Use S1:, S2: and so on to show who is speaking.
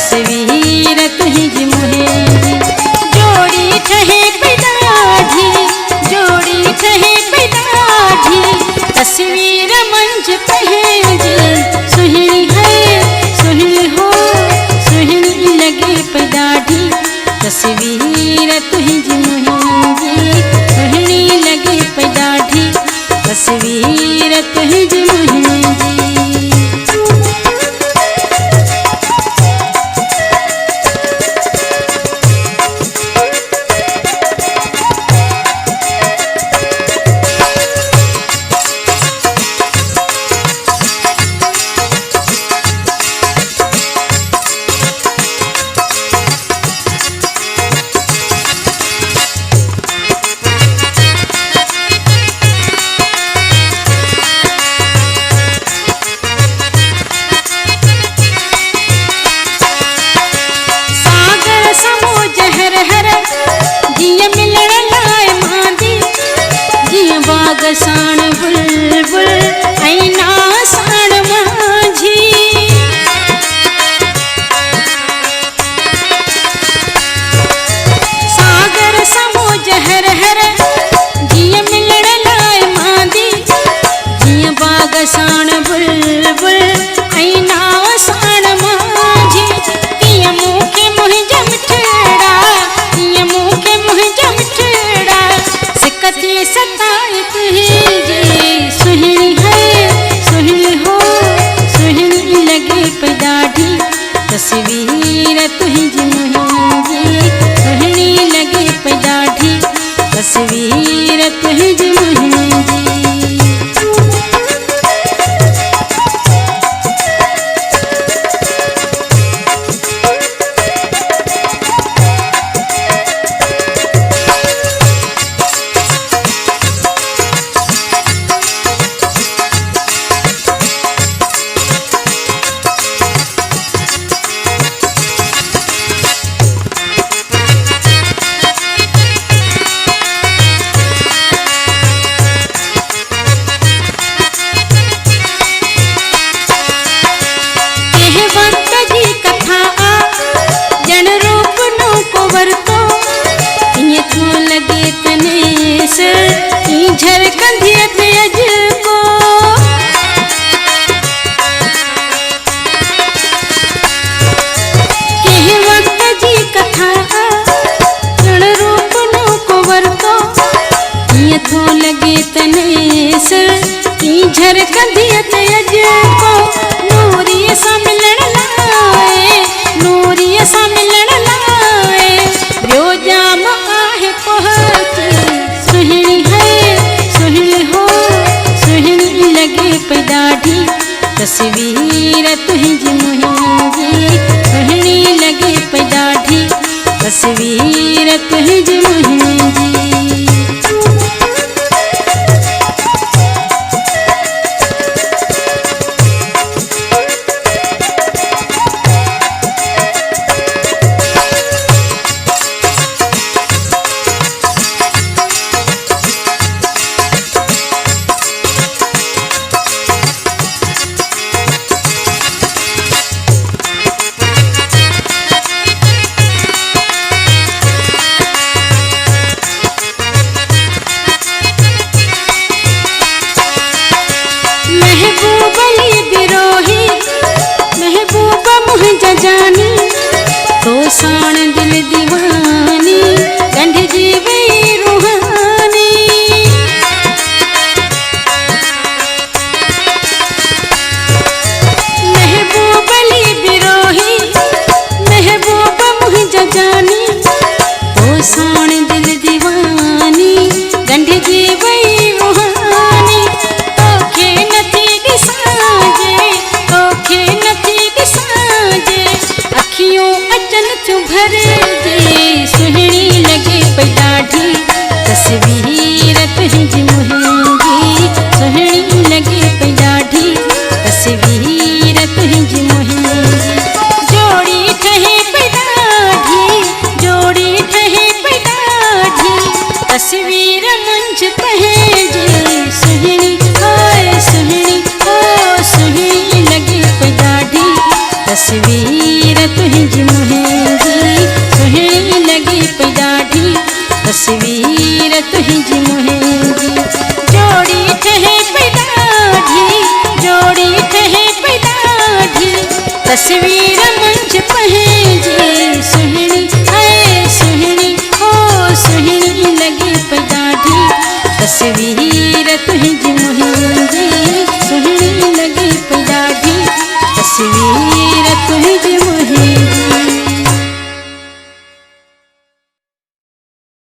S1: तस्वीर तुझी मुहेंगी जोड़ी ठहे पैदाढ़ी जोड़ी ठहे पैदाढ़ी तस्वीर मंच पहेंगी सुहिणी है सुहिणी हो सुहिणी लगे पैदाढ़ी तस्वीर तुझी मुहेंगी सुहिणी लगे पैदाढ़ी तस्वीर तुझी मुहेंगी। साण बुलबुल ऐना साण माझी सागर समो जहर हर जिय मिलण लाए मांदी जिय बाग साण बुलबुल ऐना साण माझी तिय मूंखे मुंहिंजा मिठड़ा तिय मूंखे मुंहिंजा मिठड़ा सिकती सताए सुहिणी है सुहिणी हो सुहिणी लगे पैदाढ़ी तस्वीर तुझी मुहेंगी सुहिणी लगे पैदाढ़ी तस्वीर तुझी मुहेंगी। झरकंदियत अजको नूरीअ सां मिलण लाए नूरीअ सां मिलण लाए ॿियो जाम आहे पहुच सुहिणी है सुहिणी हो सुहिणी लगे पैदाढ़ी तस्वीर तुझी मुहेंगी सुहिणी लगे पैदाढ़ी तस्वीर तुझी मुहेंगी। जानी तो साण दिल दीवानी गंढजी वई रूहानी महबूब अली बिरोही महबूब मुंहिंजा जानी तो साण दिल दीवानी गंढजी वई रूहानी तोखे नथी ॾिसांजे तोखे नथी ॾिसांजे अखियों अचन थियूं भरजे सुहिणी लगे पैदाढ़ी तस्वीर तुझी मुहेंगी सुहिणी लगे पैदाढ़ी तस्वीर तुझी मुहेंगी जोड़ी ठहे पैदाढ़ी जोड़ी ठहे पैदाढ़ी तस्वीर मंच पहेंजी सुहिणी हाय सुहिणी ओ सुहिणी लगे पैदाढ़ी तस्वीर तुझी तस्वीर तुझी मुझी जोड़ी ठहे पैदाढ़ी जोड़ी ठहे पैदाढ़ी तस्वीर